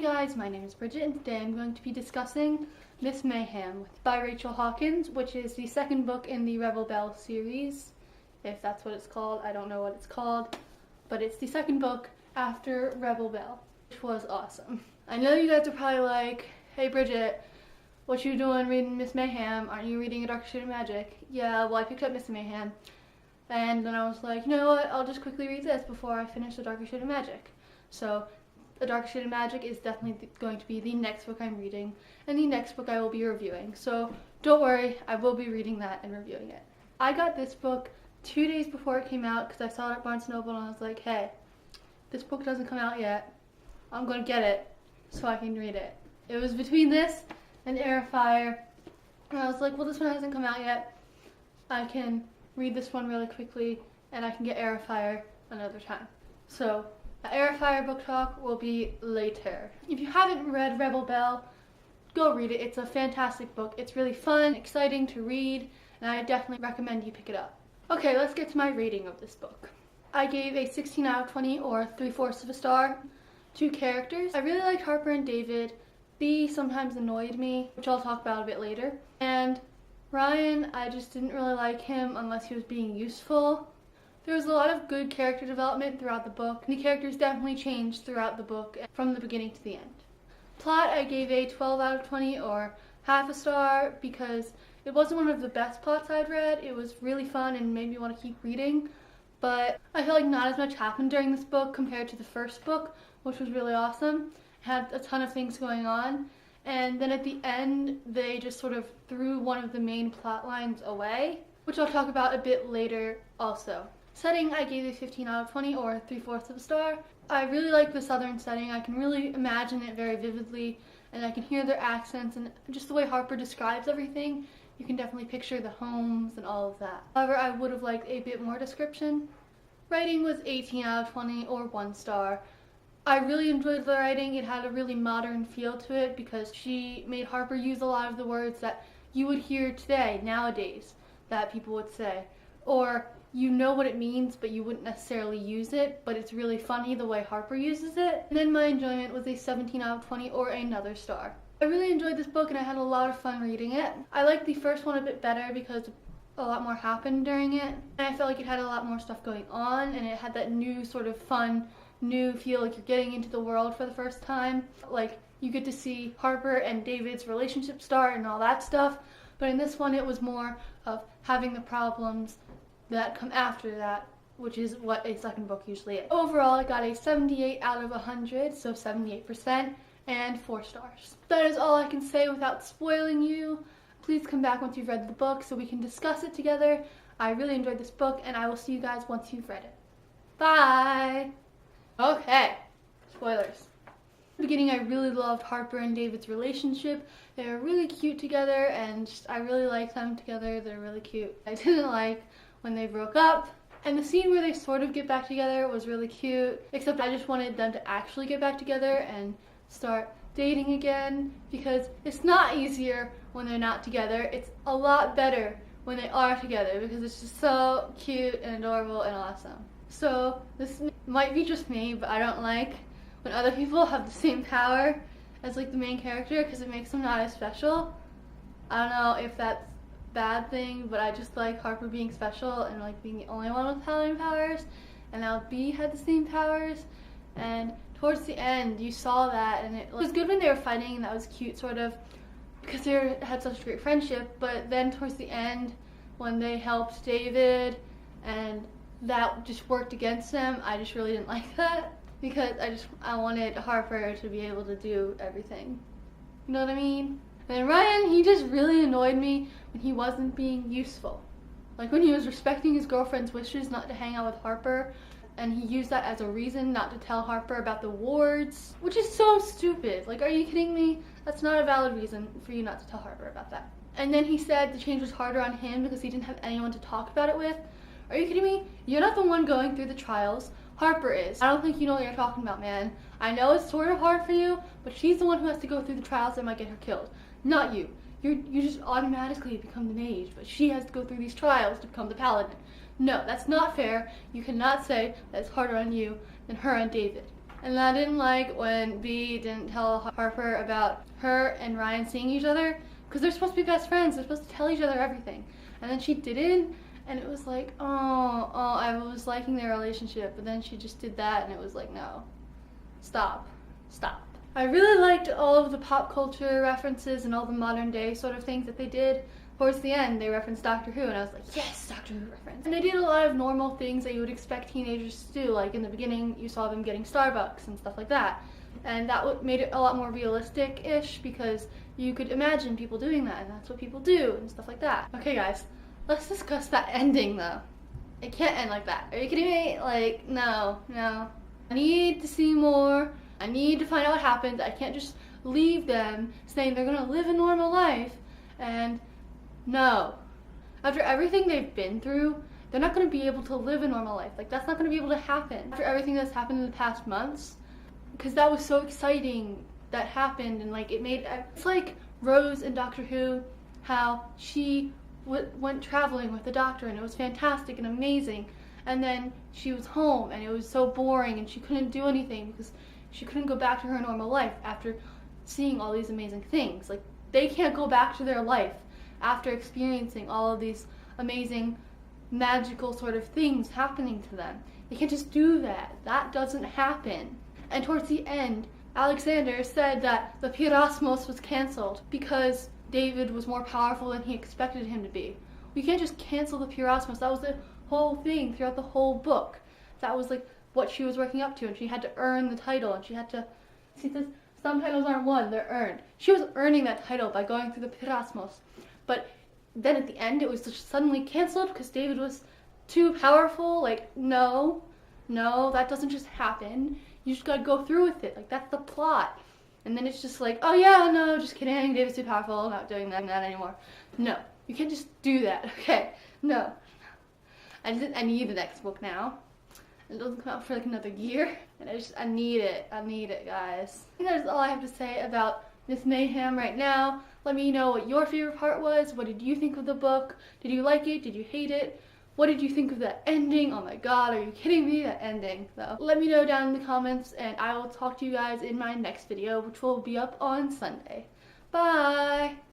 guys, my name is Bridget and today I'm going to be discussing Miss Mayhem by Rachel Hawkins, which is the second book in the Rebel Belle series, if that's what it's called. I don't know what it's called, but it's the second book after Rebel Belle, which was awesome. I know you guys are probably like, hey Bridget, what you doing reading Miss Mayhem? Aren't you reading A Darker Shade of Magic? Yeah, well I picked up Miss Mayhem, and then I was like, you know what, I'll just quickly read this before I finish A Darker Shade of Magic. So A Darker Shade of Magic is definitely going to be the next book I'm reading, and the next book I will be reviewing. So don't worry, I will be reading that and reviewing it. I got this book 2 days before it came out because I saw it at Barnes & Noble and I was like, hey, this book doesn't come out yet. I'm going to get it so I can read it. It was between this and Air of Fire, and I was like, well, this one hasn't come out yet. I can read this one really quickly and I can get Air of Fire another time. So the Air of Fire book talk will be later. If you haven't read Rebel Belle, go read it. It's a fantastic book. It's really fun, exciting to read, and I definitely recommend you pick it up. Okay, let's get to my rating of this book. I gave a 16 out of 20, or 3/4 of a star, to characters. I really liked Harper and David. Bea sometimes annoyed me, which I'll talk about a bit later. And Ryan, I just didn't really like him unless he was being useful. There was a lot of good character development throughout the book. The characters definitely changed throughout the book from the beginning to the end. Plot, I gave a 12 out of 20, or half a star, because it wasn't one of the best plots I'd read. It was really fun and made me want to keep reading, but I feel like not as much happened during this book compared to the first book, which was really awesome. It had a ton of things going on, and then at the end they just sort of threw one of the main plot lines away, which I'll talk about a bit later also. Setting, I gave a 15 out of 20, or 3/4 of a star. I really like the southern setting. I can really imagine it very vividly, and I can hear their accents, and just the way Harper describes everything, you can definitely picture the homes and all of that. However, I would have liked a bit more description. Writing was 18 out of 20, or 1 star. I really enjoyed the writing. It had a really modern feel to it because she made Harper use a lot of the words that you would hear today, nowadays, that people would say. Or you know what it means, but you wouldn't necessarily use it, but it's really funny the way Harper uses it. And then my enjoyment was a 17 out of 20, or another star. I really enjoyed this book and I had a lot of fun reading it. I liked the first one a bit better because a lot more happened during it, and I felt like it had a lot more stuff going on, and it had that new sort of fun, new feel like you're getting into the world for the first time. Like, you get to see Harper and David's relationship start and all that stuff, but in this one it was more of having the problems that come after that, which is what a second book usually is. Overall, I got a 78 out of 100, so 78%, and 4 stars. That is all I can say without spoiling you. Please come back once you've read the book so we can discuss it together. I really enjoyed this book, and I will see you guys once you've read it. Bye! Okay, spoilers. In the beginning, I really loved Harper and David's relationship. They were really cute together, and I really liked them together. They're really cute. I didn't like when they broke up, and the scene where they sort of get back together was really cute, except I just wanted them to actually get back together and start dating again, because it's not easier when they're not together. It's a lot better when they are together because it's just so cute and adorable and awesome. So this might be just me, but I don't like when other people have the same power as like the main character because it makes them not as special. I don't know if that's bad thing, but I just like Harper being special and like being the only one with paladin powers, and now Bea had the same powers, and towards the end you saw that, and it was good when they were fighting, and that was cute sort of because they had such a great friendship. But then towards the end when they helped David and that just worked against them, I just really didn't like that because I wanted Harper to be able to do everything, you know what I mean? And Ryan, he just really annoyed me when he wasn't being useful. Like when he was respecting his girlfriend's wishes not to hang out with Harper, and he used that as a reason not to tell Harper about the wards, which is so stupid. Like, are you kidding me? That's not a valid reason for you not to tell Harper about that. And then he said the change was harder on him because he didn't have anyone to talk about it with. Are you kidding me? You're not the one going through the trials. Harper is. I don't think you know what you're talking about, man. I know it's sort of hard for you, but she's the one who has to go through the trials that might get her killed, not you. You just automatically become the mage, but she has to go through these trials to become the paladin. No, that's not fair. You cannot say that it's harder on you than her and David. And I didn't like when B didn't tell Harper about her and Ryan seeing each other, because they're supposed to be best friends. They're supposed to tell each other everything. And then she didn't, and it was like, oh, I was liking their relationship, but then she just did that, and it was like, no, stop. I really liked all of the pop culture references and all the modern day sort of things that they did. Towards the end, they referenced Doctor Who, and I was like, yes, Doctor Who reference. And they did a lot of normal things that you would expect teenagers to do, like in the beginning, you saw them getting Starbucks and stuff like that. And that made it a lot more realistic-ish, because you could imagine people doing that, and that's what people do, and stuff like that. Okay, guys, let's discuss that ending, though. It can't end like that. Are you kidding me? Like, no. I need to see more. I need to find out what happens. I can't just leave them saying they're gonna live a normal life, and no. After everything they've been through, they're not gonna be able to live a normal life. Like, that's not gonna be able to happen. After everything that's happened in the past months, because that was so exciting that happened, and like it's like Rose in Doctor Who, how she went traveling with the Doctor, and it was fantastic and amazing, and then she was home and it was so boring and she couldn't do anything because she couldn't go back to her normal life after seeing all these amazing things. Like, they can't go back to their life after experiencing all of these amazing magical sort of things happening to them. They can't just do that. That doesn't happen. And towards the end, Alexander said that the Pirasmos was cancelled because David was more powerful than he expected him to be. We can't just cancel the Pirasmos. That was the whole thing throughout the whole book. That was like what she was working up to, and she had to earn the title, and she had to, see, this, some titles aren't won, they're earned. She was earning that title by going through the Pirasmos. But then at the end, it was just suddenly cancelled because David was too powerful. Like, no, that doesn't just happen. You just gotta go through with it. Like, that's the plot. And then it's just like, oh yeah, no, just kidding, David's too powerful, I'm not doing that anymore. No, you can't just do that, okay? No. I need the next book now. It doesn't come out for like another year, and I need it, guys. I think that's all I have to say about Miss Mayhem right now. Let me know what your favorite part was. What did you think of the book? Did you like it? Did you hate it? What did you think of that ending? Oh my god, are you kidding me? That ending, though. Let me know down in the comments, and I will talk to you guys in my next video, which will be up on Sunday. Bye!